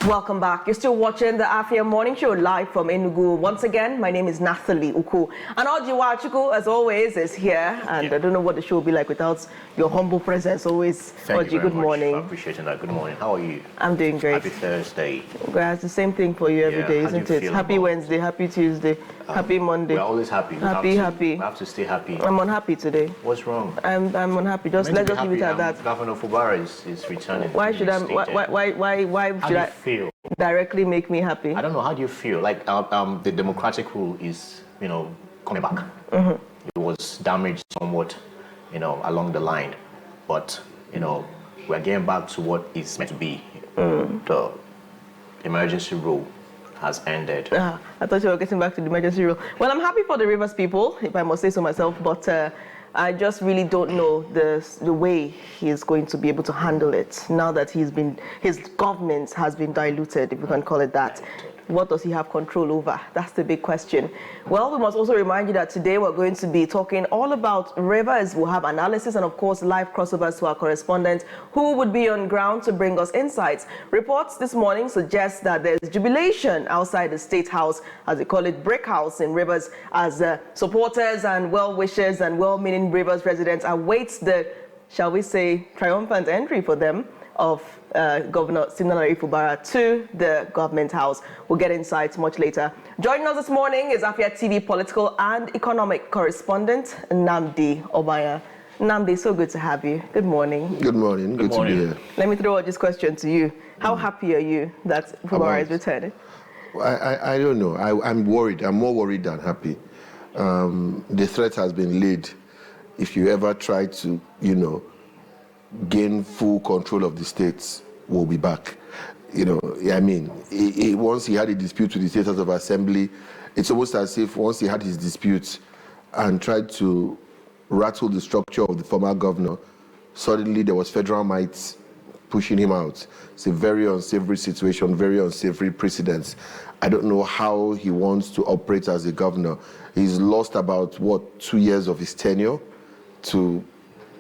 Welcome back. You're still watching the Afia Morning Show live from Enugu. Once again, my name is Nathalie Uku. And Ojiwa Chuku, as always, is here. And I don't know what the show will be like without your humble presence always. Thank you very good much morning. for appreciating that. Good morning. How are you? I'm doing great. Happy Thursday. Well, it's the same thing for you every day, isn't it? Happy Wednesday, happy Tuesday, happy Monday. We're always happy. Happy. We have to stay happy. I'm unhappy today. What's wrong? I'm unhappy. Let's just leave it at that. Governor Fubara is returning. Why should I feel? Directly make me happy? I don't know. How do you feel? Like the democratic rule is, coming back. Mm-hmm. It was damaged somewhat, along the line, but we're getting back to what it's meant to be. The emergency rule has ended. I thought you were getting back to the emergency rule. Well, I'm happy for the Rivers people, if I must say so myself, but I just really don't know the way he's going to be able to handle it now that his government has been diluted, if we can call it that. What does he have control over? That's the big question. Well, we must also remind you that today we're going to be talking all about rivers. We'll have analysis and, of course, live crossovers to our correspondent who would be on ground to bring us insights. Reports this morning suggest that there's jubilation outside the State House, as they call it, Brick House in Rivers, as supporters and well-wishers and well-meaning Rivers residents await the, shall we say, triumphant entry for them of Governor Nnamdi Obanya to the government house. We'll get insights much later. Joining us this morning is Afia TV Political and Economic Correspondent, Nnamdi Obanya. Nnamdi, so good to have you. Good morning. Good morning. Good to be here. Let me throw out this question to you. How happy are you that Obanya is returning? I don't know. I'm worried. I'm more worried than happy. The threat has been laid. If you ever try to, gain full control of the states, we'll be back. Once he had a dispute with the State House of Assembly, it's almost as if once he had his dispute and tried to rattle the structure of the former governor, suddenly there was federal might pushing him out. It's a very unsavory situation, very unsavory precedents. I don't know how he wants to operate as a governor. He's lost about, 2 years of his tenure to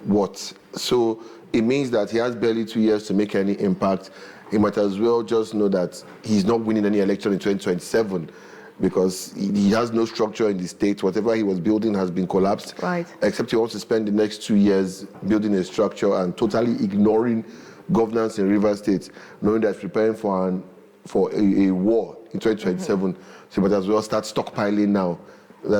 what? So it means that he has barely 2 years to make any impact. He might as well just know that he's not winning any election in 2027 because he has no structure in the state. Whatever he was building has been collapsed. Right. Except he wants to spend the next 2 years building a structure and totally ignoring governance in Rivers State, knowing that he's preparing for a war in 2027. So he might as well start stockpiling now.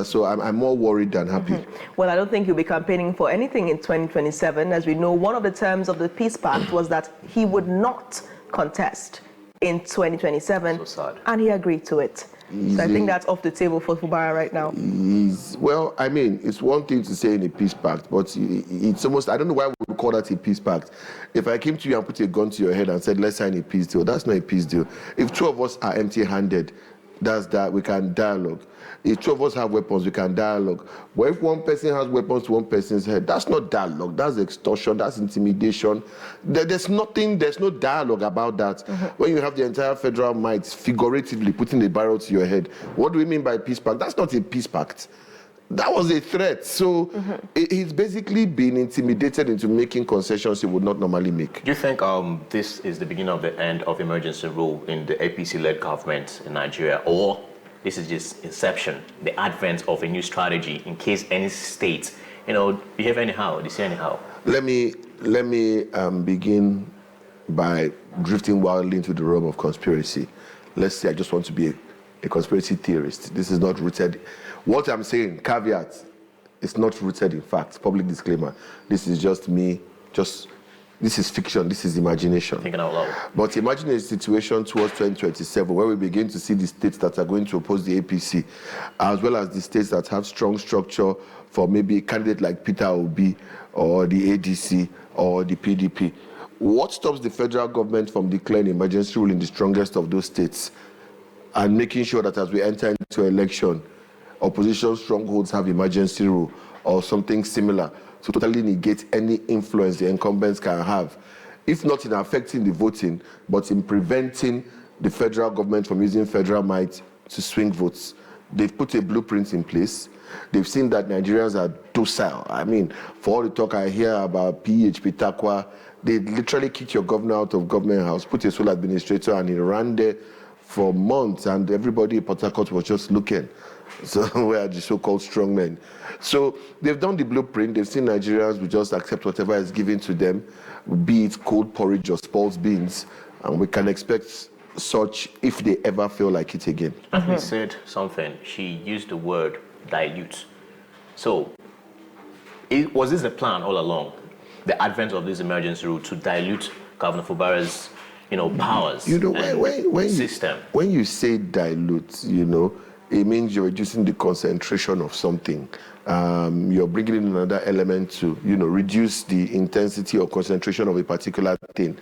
So I'm more worried than happy. Well, I don't think he'll be campaigning for anything in 2027. As we know, one of the terms of the Peace Pact was that he would not contest in 2027. So sad. And he agreed to it. So I think that's off the table for Fubara right now. It's one thing to say in a peace pact, but it's almost, I don't know why we would call that a peace pact. If I came to you and put a gun to your head and said, let's sign a peace deal, that's not a peace deal. If two of us are empty-handed, that's that, we can dialogue. If two of us have weapons, we can dialogue. But if one person has weapons to one person's head, that's not dialogue, that's extortion, that's intimidation. There's no dialogue about that. When you have the entire federal might figuratively putting a barrel to your head, what do we mean by peace pact? That's not a peace pact. That was a threat. So he's basically been intimidated into making concessions he would not normally make. Do you think this is the beginning of the end of emergency rule in the APC-led government in Nigeria, or this is just inception, the advent of a new strategy in case any state, behave anyhow, they say anyhow? Let me begin by drifting wildly into the realm of conspiracy. Let's say I just want to be a conspiracy theorist. This is not rooted. What I'm saying, caveat, it's not rooted in fact. Public disclaimer. This is just me, this is fiction, this is imagination. Thinking out loud. But imagine a situation towards 2027 where we begin to see the states that are going to oppose the APC, as well as the states that have strong structure for maybe a candidate like Peter Obi or the ADC or the PDP. What stops the federal government from declaring emergency rule in the strongest of those states and making sure that as we enter into election, opposition strongholds have emergency rule or something similar to totally negate any influence the incumbents can have, if not in affecting the voting, but in preventing the federal government from using federal might to swing votes? They've put a blueprint in place. They've seen that Nigerians are docile. I mean, for all the talk I hear about PHP Takwa, They literally kicked your governor out of government house, put a sole administrator, and he ran there for months, and everybody in Port Harcourt was just looking. So where are the so-called strong men? So they've done the blueprint. They've seen Nigerians will just accept whatever is given to them, be it cold porridge or spoiled beans, and we can expect such if they ever feel like it again. Afia said something. She used the word dilute. So was this the plan all along? The advent of this emergency rule to dilute Governor Fubara's, powers system? When you say dilute, it means you're reducing the concentration of something. You're bringing in another element to, reduce the intensity or concentration of a particular thing.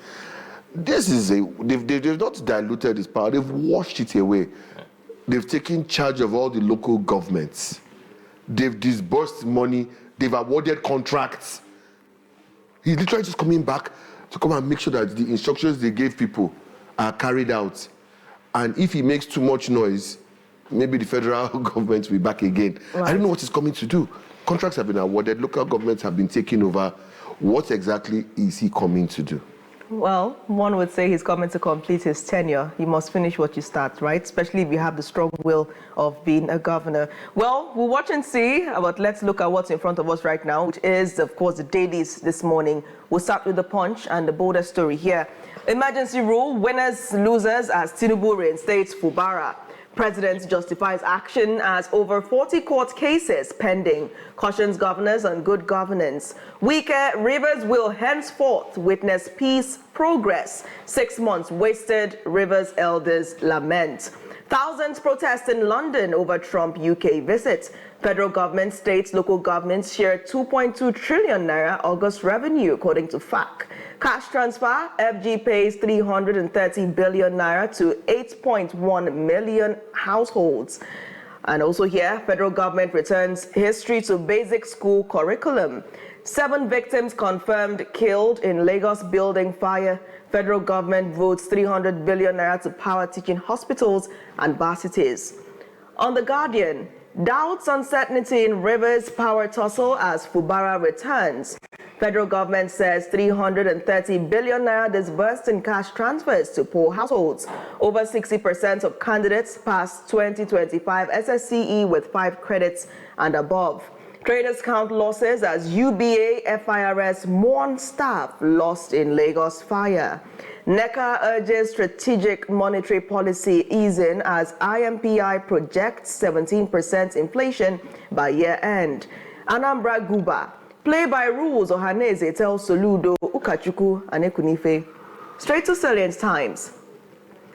They've not diluted this power. They've washed it away. They've taken charge of all the local governments. They've disbursed money. They've awarded contracts. He's literally just coming back to come and make sure that the instructions they gave people are carried out. And if he makes too much noise, maybe the federal government will be back again. Right. I don't know what he's coming to do. Contracts have been awarded. Local governments have been taken over. What exactly is he coming to do? Well, one would say he's coming to complete his tenure. You must finish what you start, right? Especially if you have the strong will of being a governor. Well, we'll watch and see, but let's look at what's in front of us right now, which is, of course, the dailies this morning. We'll start with the Punch and the bolder story here. Emergency rule, winners, losers, as Tinubu reinstates Fubara. President justifies action as over 40 court cases pending, cautions governors on good governance. Weaker rivers will henceforth witness peace progress. 6 months wasted, rivers elders lament. Thousands protest in London over Trump UK visit. Federal government, states, local governments share 2.2 trillion naira August revenue, according to FAC. Cash transfer, FG pays 330 billion naira to 8.1 million households. And also here, federal government returns history to basic school curriculum. 7 victims confirmed killed in Lagos building fire. Federal government votes 300 billion naira to power teaching hospitals and varsities. On The Guardian, doubts, uncertainty in rivers power tussle as Fubara returns. Federal government says 330 billion naira disbursed in cash transfers to poor households. Over 60% of candidates passed 2025 SSCE with 5 credits and above. Traders count losses as UBA FIRS mourn staff lost in Lagos fire. NECA urges strategic monetary policy easing as IMPI projects 17% inflation by year end. Anambra Guba, play by rules, Ohaneze tells Soludo, Ukachukwu, and Ekunife. Straight to Salient Times.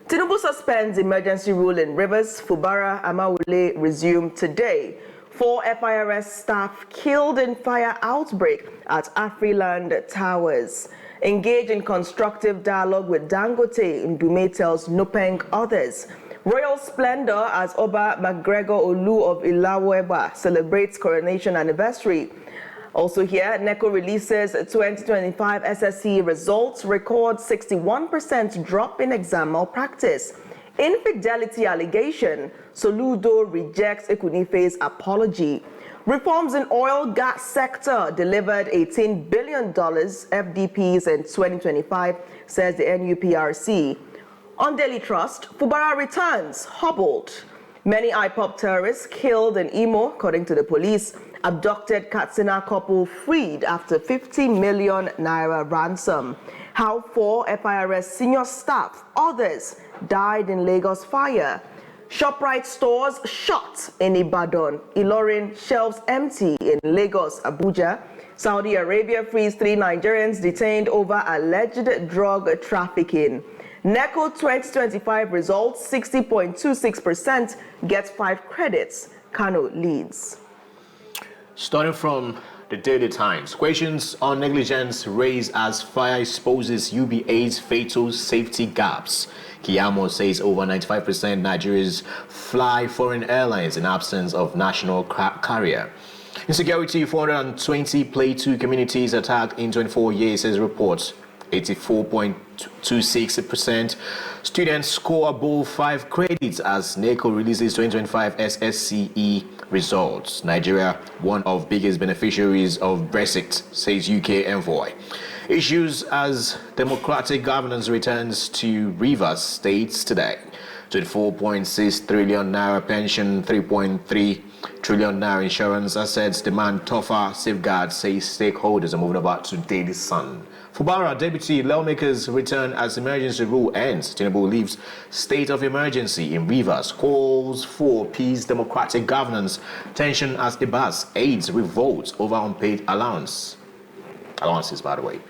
Tinubu suspends emergency rule in rivers. Fubara Amawule resumed today. 4 FIRS staff killed in fire outbreak at Afriland Towers. Engage in constructive dialogue with Dangote, Ndume tells Nopeng others. Royal splendor as Oba McGregor Olu of Ilaweba celebrates coronation anniversary. Also here, NECO releases 2025 SSC results, records 61% drop in exam malpractice. Infidelity allegation, Soludo rejects Ekunife's apology. Reforms in oil gas sector delivered $18 billion FDPs in 2025, says the NUPRC. On Daily Trust, Fubara returns, hobbled. Many IPOP terrorists killed in Imo, according to the police. Abducted Katsina couple freed after 50 million naira ransom. How 4 FIRS senior staff, others, died in Lagos fire. ShopRite stores shut in Ibadan. Ilorin shelves empty in Lagos, Abuja. Saudi Arabia frees 3 Nigerians detained over alleged drug trafficking. NECO 2025 results, 60.26% gets 5 credits. Kano leads. Starting from the Daily Times, questions on negligence raised as fire exposes UBA's fatal safety gaps. Kiyamo says over 95% Nigerians fly foreign airlines in absence of national carrier. Insecurity, 420 Play 2 communities attacked in 24 years, says reports. 84.26%. Students score above 5 credits as NECO releases 2025 SSCE results. Nigeria, one of biggest beneficiaries of Brexit, says UK envoy. Issues as democratic governance returns to Rivers states today. 24.6 trillion naira pension, 3.3 trillion naira insurance assets demand tougher safeguards, say stakeholders. Are moving about to Daily Sun. Fubara deputy lawmakers return as emergency rule ends. Tinubu leaves state of emergency in Rivers. Calls for peace, democratic governance. Tension as Ibas aids revolts over unpaid allowances, by the way.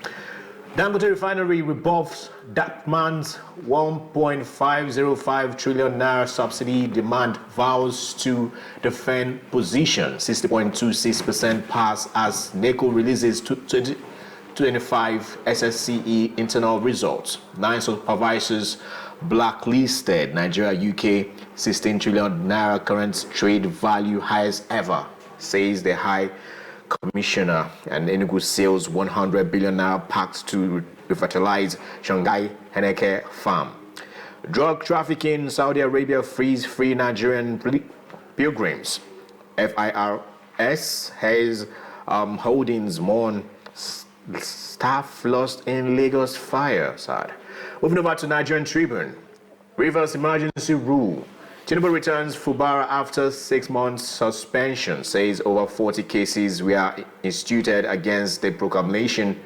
Dangote refinery rebuffs that man's 1.505 trillion naira subsidy demand, vows to defend position. 60.26% pass as NECO releases 2025 SSCE internal results. 9 supervisors blacklisted. Nigeria UK 16 trillion naira current trade value highest ever, says the High Commissioner. And Enugu sales 100 billion naira packed to revitalize Shanghai Heneke farm. Drug trafficking, Saudi Arabia frees free Nigerian pilgrims. FIRS has holdings mourn staff lost in Lagos fire. Sad. Moving over to Nigerian Tribune. Rivers emergency rule. Tinubu returns Fubara after 6 months suspension, says over 40 cases were instituted against the proclamation.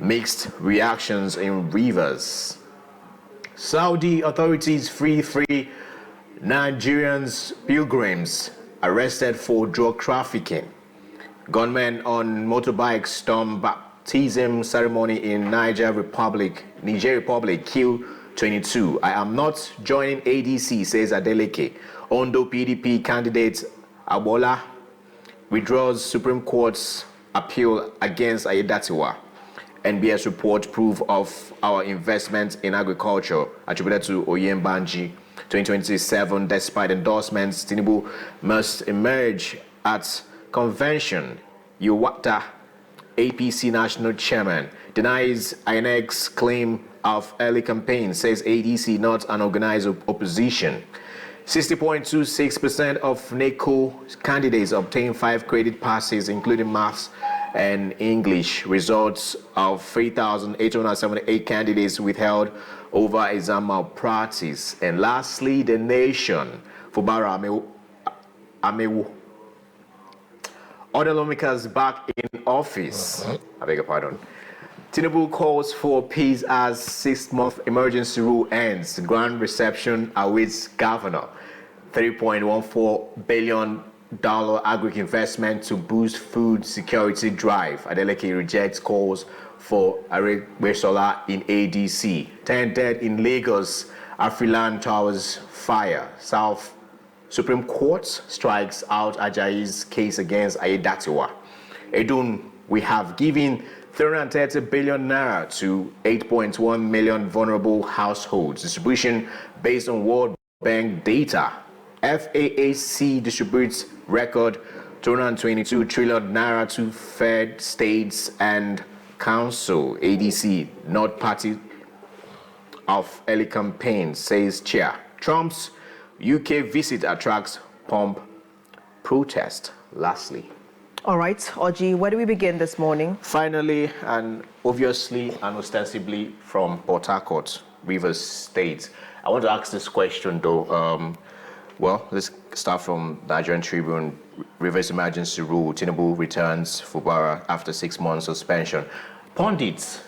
Mixed reactions in Rivers. Saudi authorities free Nigerians pilgrims arrested for drug trafficking. Gunmen on motorbikes storm baptism ceremony in Niger Republic kill 22. I am not joining ADC, says Adeleke. Ondo PDP candidate Abola withdraws Supreme Court's appeal against Ayedatiwa. NBS report proof of our investment in agriculture attributed to Oyembanji. 2027, despite endorsements, Tinubu must emerge at convention. Uwata, APC national chairman, denies INEC's claim of early campaign, says ADC not an organized opposition. 60.26% of NECO candidates obtain 5 credit passes, including maths and English. Results of 3,878 candidates withheld over exam malpractice. And lastly, The Nation. Fubara Amewu. Other lawmakers back in office. I beg your pardon. Tinubu calls for peace as 6-month emergency rule ends. Grand reception awaits governor. $3.14 billion agri investment to boost food security drive. Adeleke rejects calls for Aregbesola in ADC. 10 dead in Lagos. Afriland Towers fire. South Supreme Court strikes out Ajayi's case against Ayedatiwa. Edun, we have given 330 billion naira to 8.1 million vulnerable households. Distribution based on World Bank data. FAAC distributes record 222 trillion naira to Fed, states, and council. ADC, not party of early campaign, says chair. Trump's UK visit attracts pomp protest. Lastly. All right, Oji, where do we begin this morning? Finally, and obviously and ostensibly from Port Harcourt, Rivers State. I want to ask this question though. Well, let's start from Nigerian Tribune. Rivers emergency rule. Tinubu returns Fubara after 6 months suspension. Pundits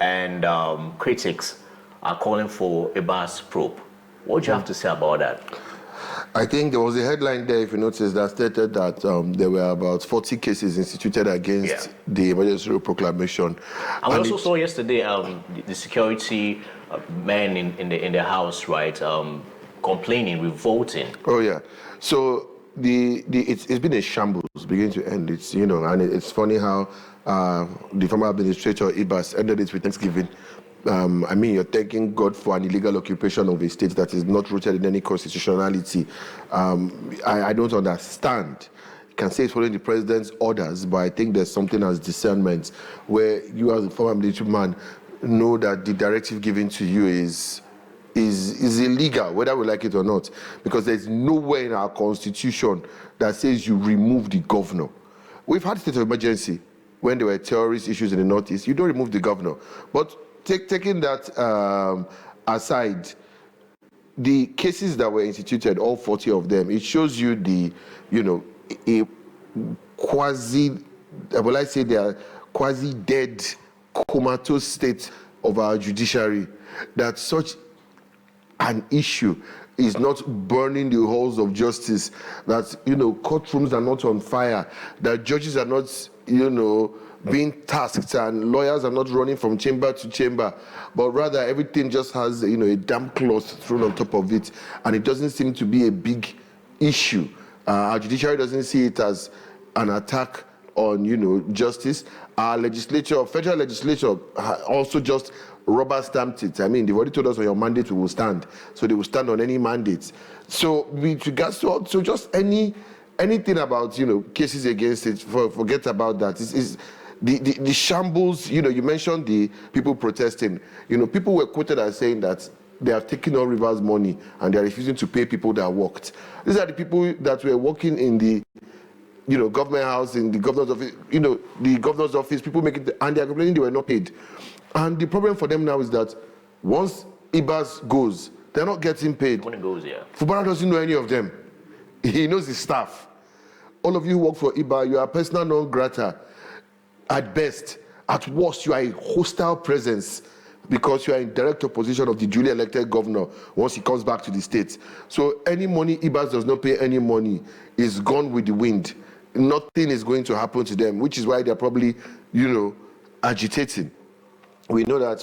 and critics are calling for a Ibas probe. What do you have to say about that? I think there was a headline there, if you notice, that stated that there were about 40 cases instituted against the emergency rule proclamation. And we also saw yesterday the security men in the house, right, complaining, revolting. Oh yeah. So it's been a shambles, beginning to end. It's and it's funny how the former administrator Ibas ended it with Thanksgiving. I mean, you're thanking God for an illegal occupation of a state that is not rooted in any constitutionality. I don't understand. You can say it's following the president's orders, but I think there's something as discernment where you as a former military man know that the directive given to you is is illegal, whether we like it or not, because there's nowhere in our constitution that says you remove the governor. We've had state of emergency when there were terrorist issues in the Northeast. You don't remove the governor. But taking that aside, the cases that were instituted, all 40 of them, it shows you the, a quasi, will I say they are quasi-dead, comatose state of our judiciary, that such an issue is not burning the halls of justice, that, courtrooms are not on fire, that judges are not, being tasked and lawyers are not running from chamber to chamber, but rather everything just has, a damp cloth thrown on top of it, and it doesn't seem to be a big issue. Our judiciary doesn't see it as an attack on, justice. Our legislature, federal legislature, also just rubber stamped it. I mean, they've already told us on your mandate we will stand, so they will stand on any mandate. So with regards to just anything about cases against it, forget about that. It's the shambles. You mentioned the people protesting. People were quoted as saying that they have taken all Rivers' money and they are refusing to pay people that worked. These are the people that were working in the government house, in the governor's office, the governor's office, people making, and they are complaining they were not paid. And the problem for them now is that once IBAS goes, they're not getting paid. When it goes, yeah. Fubara doesn't know any of them. He knows his staff. All of you who work for IBA, you are persona non grata at best. At worst, you are a hostile presence because you are in direct opposition of the duly elected governor once he comes back to the state. So any money IBAS does not pay any money is gone with the wind. Nothing is going to happen to them, which is why they're probably, agitating. We know that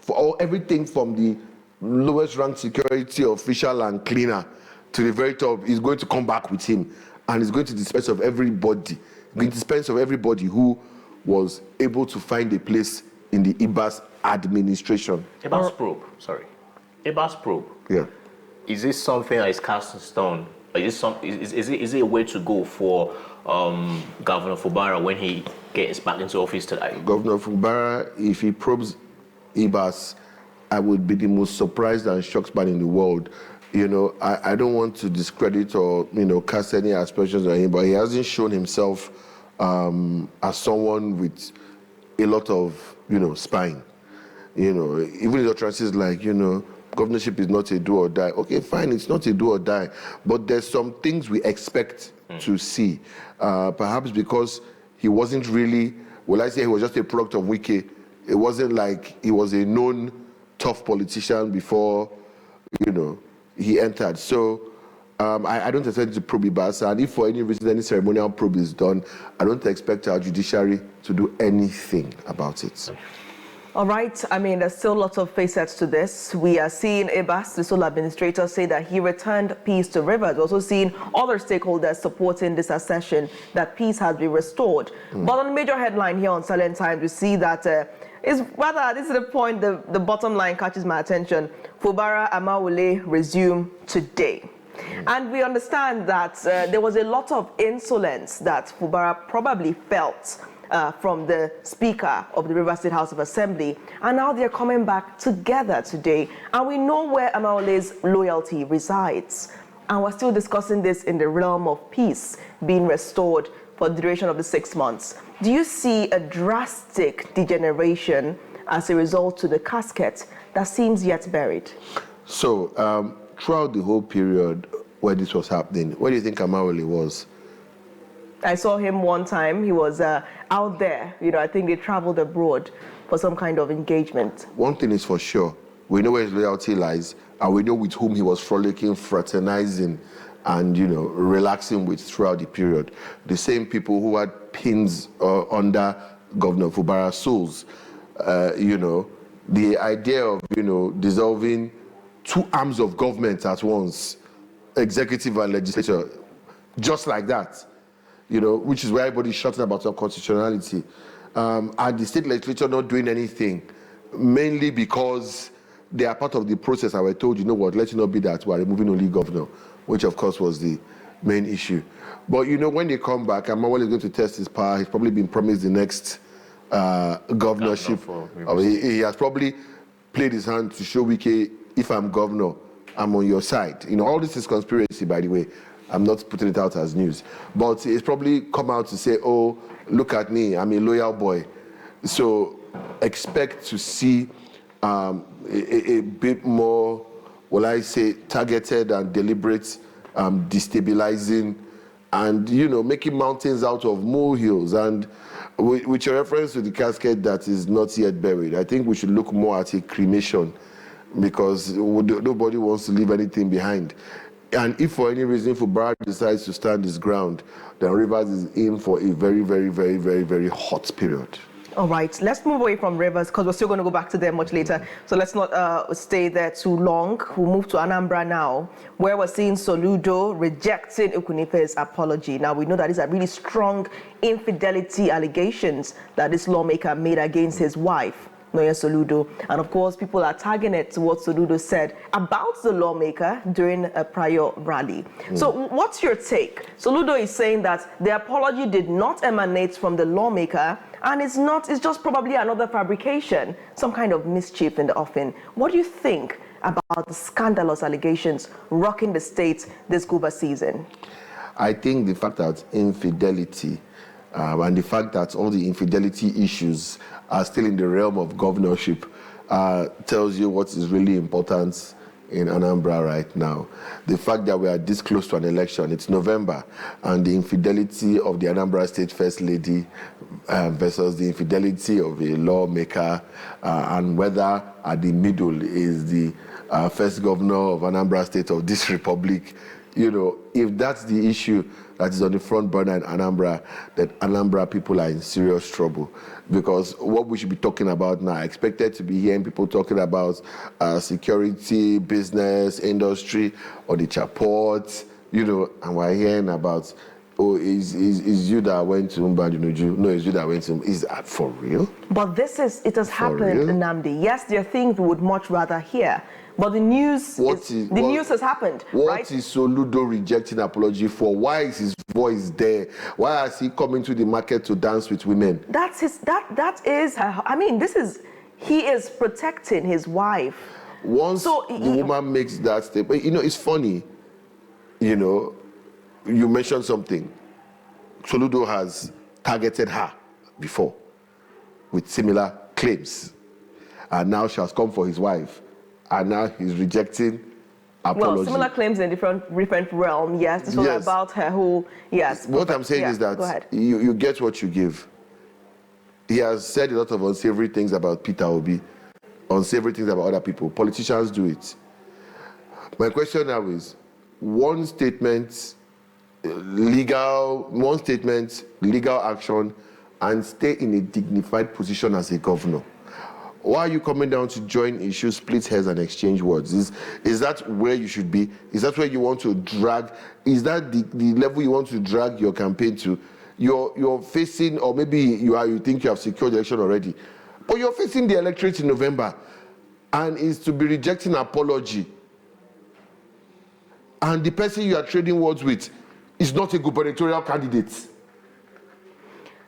for everything from the lowest ranked security official and cleaner to the very top is going to come back with him, and is going to dispense of everybody, who was able to find a place in the IBAS administration. IBAS probe, sorry. IBAS probe. Yeah. Is this something that is cast in stone? Is it a way to go for Governor Fubara when he gets back into office today? Governor Fubara, if he probes IBAS, I would be the most surprised and shocked man in the world. I don't want to discredit or, cast any aspersions on him, but he hasn't shown himself as someone with a lot of, spine. Even his utterances like, governorship is not a do or die. Okay, fine, it's not a do or die. But there's some things we expect to see. Perhaps because he wasn't really, I say he was just a product of Wike. It wasn't like he was a known tough politician before, he entered. So I don't expect to probe IBAS. And if for any reason any ceremonial probe is done, I don't expect our judiciary to do anything about it. All right. I mean, there's still lots of facets to this. We are seeing IBAS, the sole administrator, say that he returned peace to Rivers. We're also seeing other stakeholders supporting this assertion that peace has been restored. But on the major headline here on Silent Times, we see that this is the point, the bottom line catches my attention. Fubara Amawule resume today. And we understand that there was a lot of insolence that Fubara probably felt from the Speaker of the Rivers State House of Assembly, and now they're coming back together today, and we know where Amawole's loyalty resides. And we're still discussing this in the realm of peace being restored for the duration of the 6 months. Do you see a drastic degeneration as a result to the casket that seems yet buried? So, throughout the whole period where this was happening, where do you think Amawole was? I saw him one time. He was out there. I think they traveled abroad for some kind of engagement. One thing is for sure. We know where his loyalty lies, and we know with whom he was frolicking, fraternizing, and, relaxing with throughout the period. The same people who had pins under Governor Fubara's souls. The idea of, dissolving two arms of government at once, executive and legislature, just like that. Which is why everybody's shouting about unconstitutionality. And the state legislature not doing anything, mainly because they are part of the process. I was told, let it not be that we're removing only governor, which of course was the main issue. But when they come back, Amawole is going to test his power. He's probably been promised the next governorship. He has probably played his hand to show Wike if I'm governor, I'm on your side. All this is conspiracy, by the way. I'm not putting it out as news. But it's probably come out to say, oh, look at me, I'm a loyal boy. So expect to see a bit more, targeted and deliberate destabilizing and, making mountains out of molehills. And with your reference to the casket that is not yet buried, I think we should look more at a cremation because nobody wants to leave anything behind. And if for any reason Fubara decides to stand his ground, then Rivers is in for a very, very, very, very, very hot period. All right, let's move away from Rivers because we're still going to go back to them much later. So let's not stay there too long. We'll move to Anambra now, where we're seeing Soludo rejecting Ekunife's apology. Now, we know that these are really strong infidelity allegations that this lawmaker made against his wife, Noye Soludo. And of course, people are tagging it to what Soludo said about the lawmaker during a prior rally. So what's your take? Soludo is saying that the apology did not emanate from the lawmaker and it's just probably another fabrication, some kind of mischief in the offing. What do you think about the scandalous allegations rocking the state this Cuba season? I think the fact that infidelity and the fact that all the infidelity issues are still in the realm of governorship tells you what is really important in Anambra right now. The fact that we are this close to an election, it's November, and the infidelity of the Anambra State First Lady versus the infidelity of a lawmaker, and whether at the middle is the first governor of Anambra State of this republic. If that's the issue that is on the front burner in Anambra, then Anambra people are in serious trouble. Because what we should be talking about now, I expected to be hearing people talking about security, business, industry, or the ports, and we're hearing about, oh, is you that went to Mbadinuju? No, it's you that went to, is that for real? But it has happened, Nnamdi. Yes, there are things we would much rather hear. But the news has happened, What right? is Soludo rejecting apology for? Why is his voice there? Why is he coming to the market to dance with women? He is protecting his wife. Once the woman makes that statement, it's funny, you mentioned something. Soludo has targeted her before with similar claims. And now she has come for his wife. And now he's rejecting apology. Well, similar claims in a different realm, yes. This was about her who, yes. What I'm saying is that you get what you give. He has said a lot of unsavory things about Peter Obi, unsavory things about other people. Politicians do it. My question now is, one statement, legal action, and stay in a dignified position as a governor. Why are you coming down to join issues, split hairs, and exchange words? Is that where you should be? Is that where you want to drag? Is that the level you want to drag your campaign to? You're facing, or maybe you think you have secured the election already, but you're facing the electorate in November, and is to be rejecting apology. And the person you are trading words with is not a gubernatorial candidate.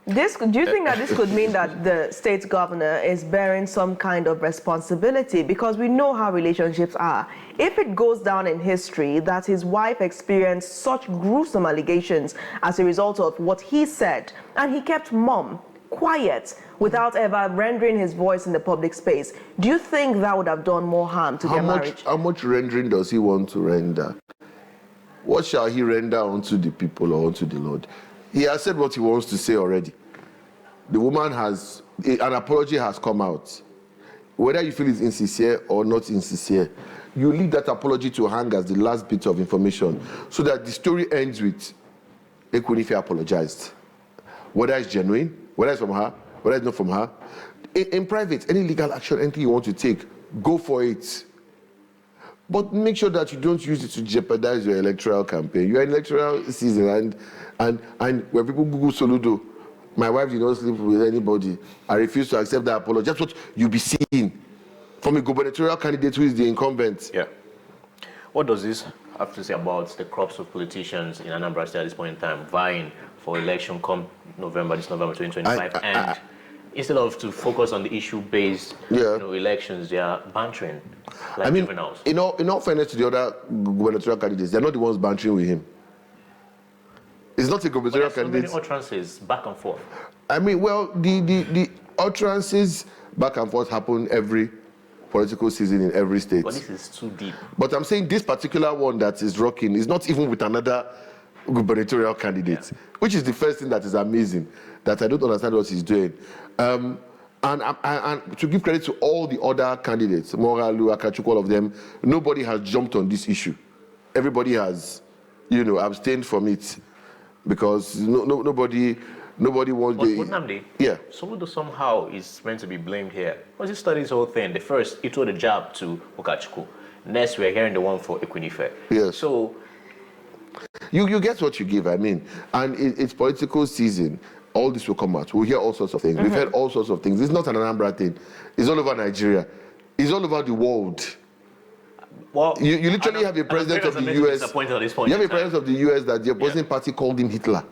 Do you think that this could mean that the state governor is bearing some kind of responsibility? Because we know how relationships are. If it goes down in history that his wife experienced such gruesome allegations as a result of what he said, and he kept mum, quiet, without ever rendering his voice in the public space, do you think that would have done more harm to their marriage? How much rendering does he want to render? What shall he render unto the people or unto the Lord? He has said what he wants to say already. The woman an apology has come out. Whether you feel it's insincere or not insincere, you leave that apology to hang as the last bit of information so that the story ends with Ekunife apologized. Whether it's genuine, whether it's from her, whether it's not from her. In private, any legal action, anything you want to take, go for it. But make sure that you don't use it to jeopardize your electoral campaign. You're in electoral season, and when people Google Soludo, my wife did not sleep with anybody, I refuse to accept that apology. That's what you'll be seeing from a gubernatorial candidate who is the incumbent. Yeah. What does this have to say about the crops of politicians in Anambra State at this point in time, vying for election come this November 2025, and instead of to focus on the issue-based elections, they are bantering like juveniles. In all fairness to the other gubernatorial candidates, they're not the ones bantering with him. It's not a gubernatorial candidate. So many utterances back and forth. I mean, well, the utterances back and forth happen every political season in every state. But this is too deep. But I'm saying this particular one that is rocking is not even with another gubernatorial candidate, which is the first thing that is amazing, that I don't understand what he's doing. And to give credit to all the other candidates, Moralu, Akachukwu, all of them, nobody has jumped on this issue. Everybody has, abstained from it because nobody wants but Nnamdi, yeah. Soludo somehow is meant to be blamed here. Once you study this whole thing, the first, he told the jab to Okachukwu. Next, we're hearing the one for Ekwunife. Yes. So, you get what you give, I mean. And it's political season. All this will come out. We'll hear all sorts of things. We've heard all sorts of things. It's not an Anambra thing. It's all over Nigeria. It's all over the world. Well, you literally have a president of the US. You have a president of the US that the opposing party called him Hitler.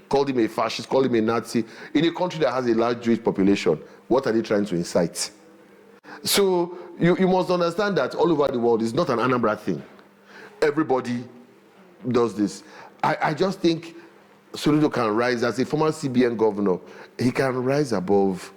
Called him a fascist, called him a Nazi. In a country that has a large Jewish population, what are they trying to incite? So you must understand that all over the world, it's not an Anambra thing. Everybody does this. I just think Soludo can rise as a former CBN governor. He can rise above,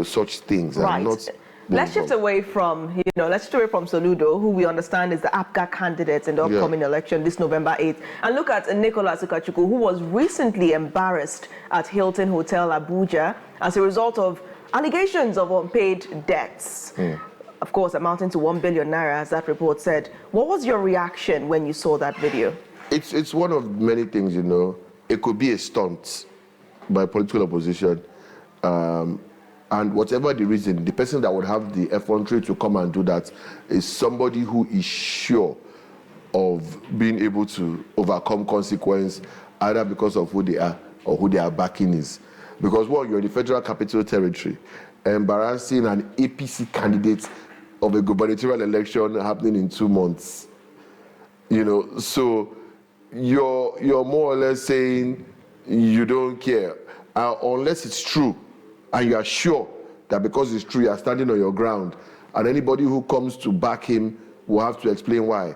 such things. Right. And not let's shift away from, Soludo, who we understand is the APGA candidate in the upcoming election this November 8th, and look at Nicholas Ukachukwu, who was recently embarrassed at Hilton Hotel, Abuja, as a result of allegations of unpaid debts. Of course, amounting to 1 billion naira, as that report said. What was your reaction when you saw that video? It's one of many things, It could be a stunt by political opposition. And whatever the reason, the person that would have the effrontery to come and do that is somebody who is sure of being able to overcome consequence, either because of who they are or who their backing is. Because, you're in the Federal Capital Territory, embarrassing an APC candidate of a gubernatorial election happening in 2 months. So you're more or less saying you don't care, unless it's true, and you are sure that because it's true, you are standing on your ground, and anybody who comes to back him will have to explain why.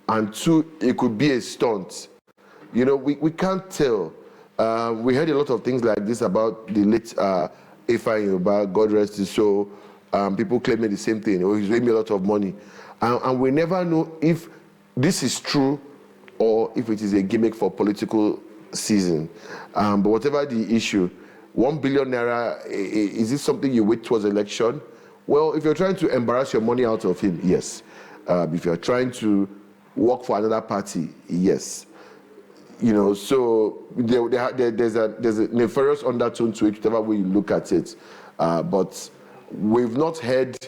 And 2, it could be a stunt. We can't tell. We heard a lot of things like this about the late Afia, God rest his soul. People claiming the same thing. He's paying me a lot of money. And we never know if this is true or if it is a gimmick for political season. But whatever the issue, 1 billion naira, is this something you wait towards election? Well, if you're trying to embarrass your money out of him, yes. If you're trying to work for another party, yes. So there's a nefarious undertone to it, whatever way you look at it. But we've not heard,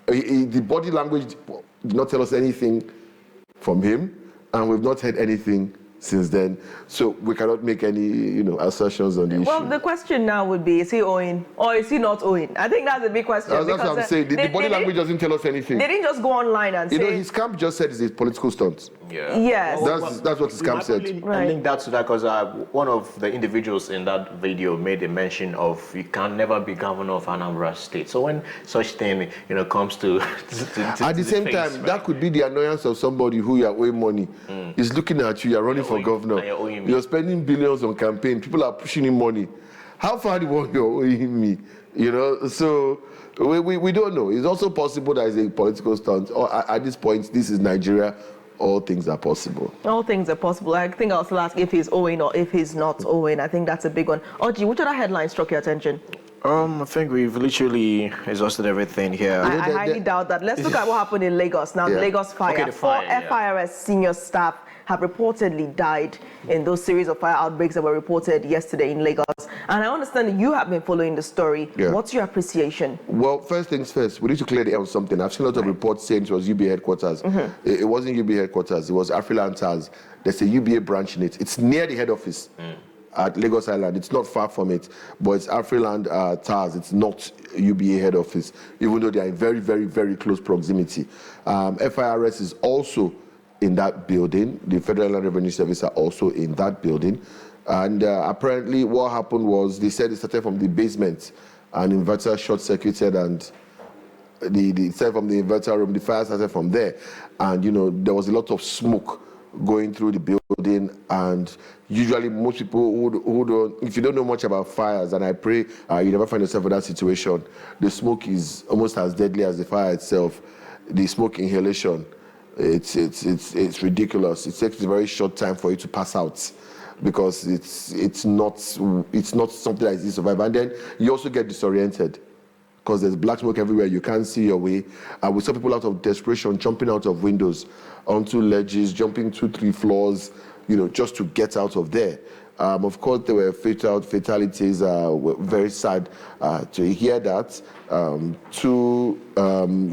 the body language did not tell us anything from him, and we've not heard anything since then. So we cannot make any, assertions on the issue. Well, the question now would be, is he owing or is he not owing? I think that's a big question. That's what I'm saying. The body language doesn't tell us anything. They didn't just go online and say... his camp just said it's a political stunt. Yeah. Yes. That's what his camp said. I link that to that because one of the individuals in that video made a mention of you can never be governor of Anambra State. So when such thing, comes to at the same time, right? That could be the annoyance of somebody who you are owing money. He's looking at you, you're running for governor. You're spending billions on campaign. People are pushing him money. How far do you want you're owing me? So we don't know. It's also possible that it's a political stunt. Or at this point, this is Nigeria. All things are possible. All things are possible. I think I'll still ask if he's owing or if he's not owing. I think that's a big one. Oji, which other headline struck your attention? I think we've literally exhausted everything here. I highly doubt that. Let's look at what happened in Lagos. Now, the Lagos fire. Okay, the fire, 4 FIRS senior staff have reportedly died in those series of fire outbreaks that were reported yesterday in Lagos. And I understand that you have been following the story. Yeah. What's your appreciation? Well, first things first, we need to clear the air on something. I've seen a lot of reports saying it was UBA headquarters. It wasn't UBA headquarters. It was Afriland TAS. There's a UBA branch in it. It's near the head office at Lagos Island. It's not far from it, but it's Afriland TAS. It's not UBA head office, even though they are in very, very, very close proximity. FIRS is also in that building. The Federal Land Revenue Service are also in that building. And apparently what happened was they said it started from the basement, an inverter short-circuited, and the started from the inverter room, the fire started from there. And, there was a lot of smoke going through the building, and usually most people who don't, if you don't know much about fires, and I pray you never find yourself in that situation, the smoke is almost as deadly as the fire itself. The smoke inhalation, it's ridiculous. It takes a very short time for you to pass out, because it's not something that is survival. And then you also get disoriented, because there's black smoke everywhere. You can't see your way. And we saw people out of desperation jumping out of windows onto ledges, jumping 2-3 floors, just to get out of there. Of course, there were fatalities. We're very sad to hear that. 2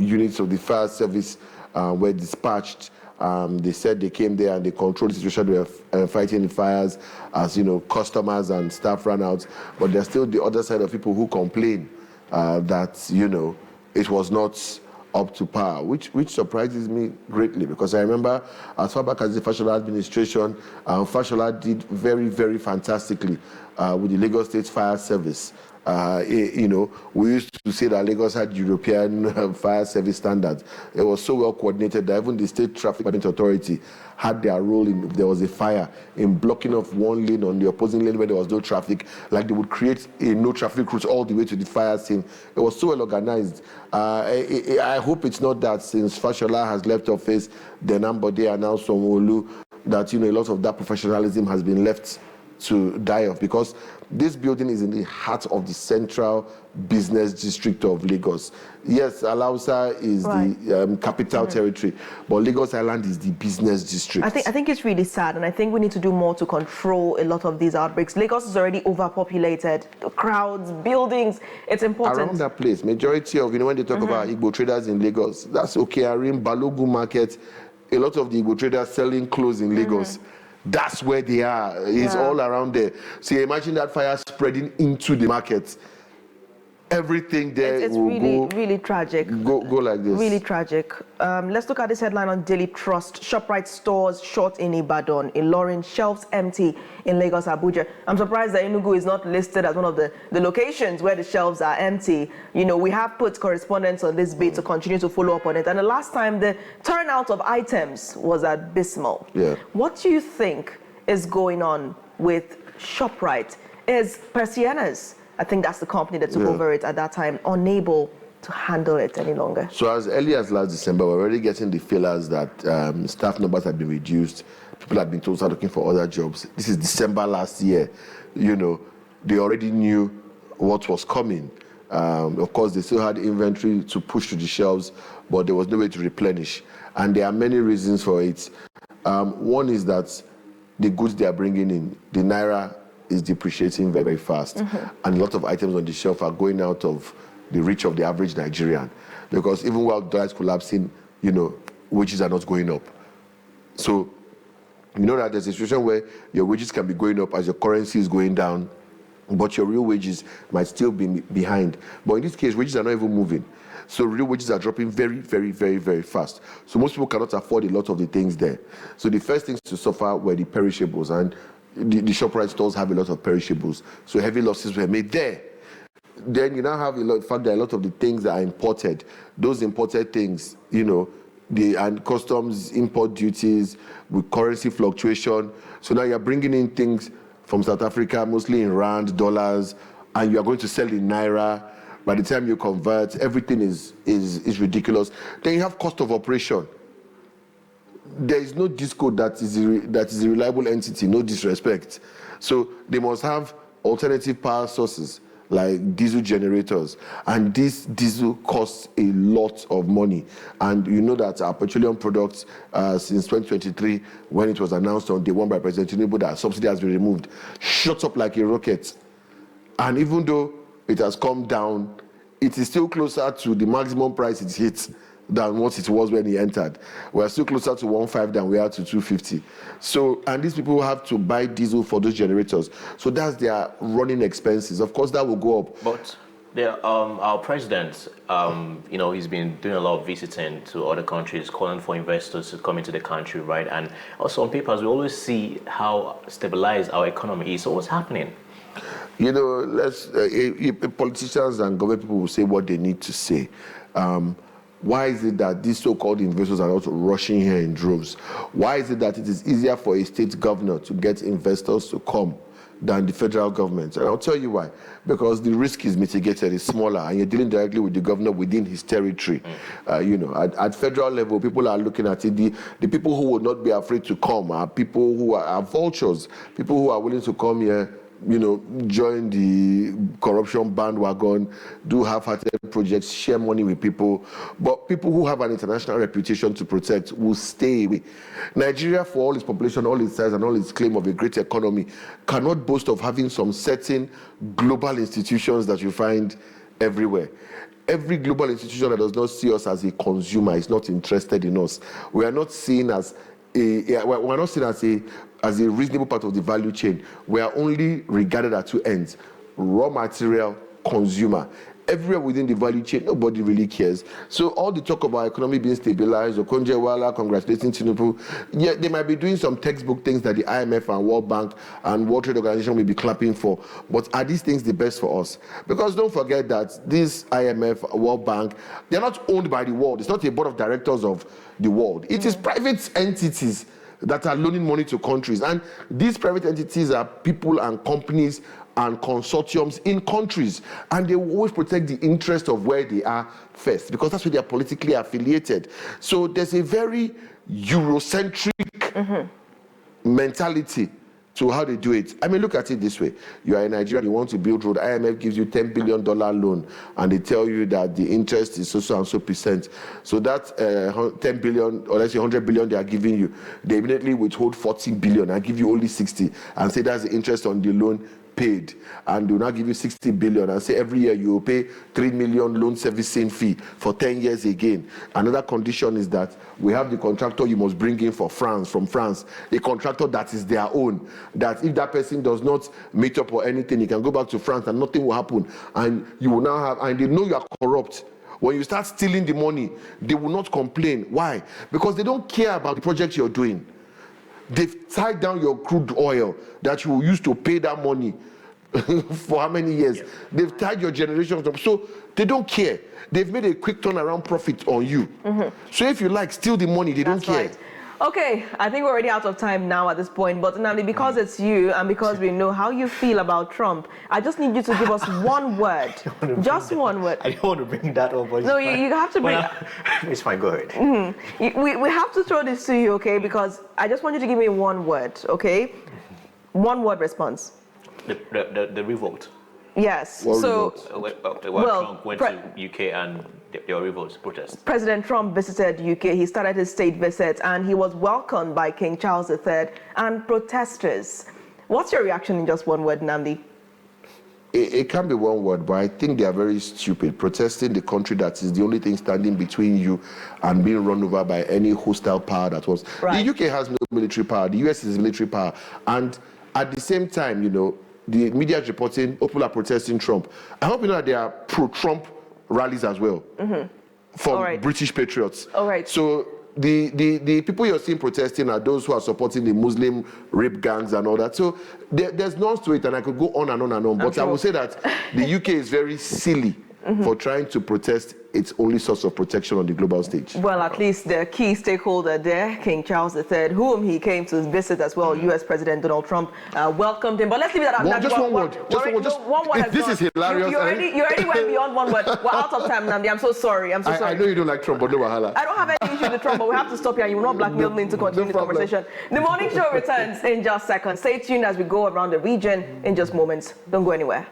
units of the fire service were dispatched. They said they came there and they controlled the situation. They were fighting the fires as, customers and staff ran out. But there's still the other side of people who complain that, it was not up to par, which surprises me greatly, because I remember as far back as the Fashola administration, Fashola did very, very fantastically with the Lagos State Fire Service. We used to say that Lagos had European fire service standards. It was so well coordinated that even the State Traffic Management Authority had their role in, if there was a fire, in blocking off one lane on the opposing lane where there was no traffic. Like, they would create a no traffic route all the way to the fire scene. It was so well organized. I hope it's not that since Fashola has left office, then Nnamdi and now Sanwo-Olu, that a lot of that professionalism has been left to die off, because this building is in the heart of the central business district of Lagos. Yes, Alausa is the capital territory, but Lagos Island is the business district. I think it's really sad, and I think we need to do more to control a lot of these outbreaks. Lagos is already overpopulated, crowds, buildings. It's important. Around that place, majority of, when they talk about Igbo traders in Lagos, that's Okearim, Balogun Market, a lot of the Igbo traders selling clothes in Lagos. That's where they are. It's all around there. So imagine that fire spreading into the market. Everything there it's will really tragic. Go like this. Really tragic. Let's look at this headline on Daily Trust. ShopRite stores shut in Ibadan. Ilorin, shelves empty in Lagos, Abuja. I'm surprised that Enugu is not listed as one of the locations where the shelves are empty. We have put correspondents on this bit to continue to follow up on it. And the last time, the turnout of items was abysmal. Yeah. What do you think is going on with ShopRite? Is Persiennas, I think that's the company that took over it at that time, unable to handle it any longer? So as early as last December, we're already getting the feelers that staff numbers have been reduced. People have been told to start looking for other jobs. This is December last year. They already knew what was coming. Of course, they still had inventory to push to the shelves, but there was no way to replenish. And there are many reasons for it. One is that the goods they are bringing in, the Naira is depreciating very, very fast. And a lot of items on the shelf are going out of the reach of the average Nigerian. Because even while the dollar is collapsing, wages are not going up. So, that there's a situation where your wages can be going up as your currency is going down, but your real wages might still be behind. But in this case, wages are not even moving. So real wages are dropping very, very, very, very fast. So most people cannot afford a lot of the things there. So the first things to suffer were the perishables, and the ShopRite stores have a lot of perishables. So heavy losses were made there. Then you now have the fact that a lot of the things that are imported, those imported things, and customs, import duties, with currency fluctuation. So now you're bringing in things from South Africa, mostly in rand, dollars, and you are going to sell in Naira. By the time you convert, everything is ridiculous. Then you have cost of operation. There is no disco that is a reliable entity, no disrespect. So they must have alternative power sources like diesel generators, and this diesel costs a lot of money. And you know that our petroleum products, since 2023, when it was announced on day one by President Tinubu that subsidy has been removed, shot up like a rocket. And even though it has come down, it is still closer to the maximum price it hit than what it was when he entered. We're still closer to 1.5 than we are to 250. So, and these people have to buy diesel for those generators. So that's their running expenses. Of course, that will go up. But Our president, he's been doing a lot of visiting to other countries, calling for investors to come into the country, right? And also on papers, we always see how stabilized our economy is. So what's happening? Politicians and government people will say what they need to say. Why is it that these so-called investors are not rushing here in droves? Why is it that it is easier for a state governor to get investors to come than the federal government? And I'll tell you why. Because the risk is mitigated, it's smaller, and you're dealing directly with the governor within his territory. At federal level, people are looking at it. The people who would not be afraid to come are people who are vultures, people who are willing to come here, join the corruption bandwagon, do half-hearted projects, share money with people. But people who have an international reputation to protect will stay away. Nigeria, for all its population, all its size, and all its claim of a great economy, cannot boast of having some certain global institutions that you find everywhere. Every global institution that does not see us as a consumer is not interested in us. We are not seen as we're not seen as a reasonable part of the value chain. We are only regarded at two ends: raw material, consumer. Everywhere within the value chain, nobody really cares. So all the talk about economy being stabilized, or Konjewala congratulating Tinubu, yeah, they might be doing some textbook things that the IMF and World Bank and World Trade Organization will be clapping for. But are these things the best for us? Because don't forget that this IMF, World Bank, they're not owned by the world. It's not a board of directors of the world. It is private entities that are loaning money to countries. And these private entities are people and companies and consortiums in countries, and they will always protect the interest of where they are first, because that's where they are politically affiliated. So there's a very Eurocentric mentality to how they do it. I mean, look at it this way. You are in Nigeria, you want to build road, IMF gives you $10 billion loan, and they tell you that the interest is so and so percent. So that 10 billion, or let's say 100 billion they are giving you, they immediately withhold 40 billion and give you only 60, and say that's the interest on the loan paid, and do not give you 60 billion and say every year you will pay 3 million loan servicing fee for 10 years again. Another condition is that we have the contractor you must bring in from France, a contractor that is their own, that if that person does not meet up or anything, he can go back to France and nothing will happen, and you will now have, and they know you are corrupt. When you start stealing the money, they will not complain. Why? Because they don't care about the project you're doing. They've tied down your crude oil that you will use to pay that money for how many years? Yeah. They've tied your generations up. So they don't care. They've made a quick turnaround profit on you. So if you like, steal the money, they don't care. Right. Okay, I think we're already out of time now at this point, but Nnamdi, because it's you and because we know how you feel about Trump, I just need you to give us one word. Just one word. I don't want to bring that up. No, you have to bring... It's fine, go ahead. We have to throw this to you, okay, because I just want you to give me one word, okay? One word response. The revolt. Yes. What so, revolt? Trump went to UK and there were revolts, protests. President Trump visited UK. He started his state visit and he was welcomed by King Charles III and protesters. What's your reaction in just one word, Nnamdi? It can be one word, but I think they are very stupid, protesting the country that is the only thing standing between you and being run over by any hostile power that was. Right. The UK has no military power. The US is military power. And at the same time, the media is reporting people are protesting Trump. I hope you know that there are pro-Trump rallies as well from British patriots. All right. So the people you're seeing protesting are those who are supporting the Muslim rape gangs and all that. So there's none to it, and I could go on and on and on. But I will say that the UK is very silly for trying to protest its only source of protection on the global stage. Well, at least the key stakeholder there, King Charles III, whom he came to visit as well, US President Donald Trump, welcomed him. But let's leave it at that. Just one word. One word. This is hilarious. You already went beyond one word. We're out of time, Nnamdi. I'm so sorry. I'm so sorry. I know you don't like Trump, but no wahala. I don't have any issue with Trump, but we have to stop here. You will not blackmail me into continuing the conversation. The morning show returns in just seconds. Stay tuned as we go around the region in just moments. Don't go anywhere.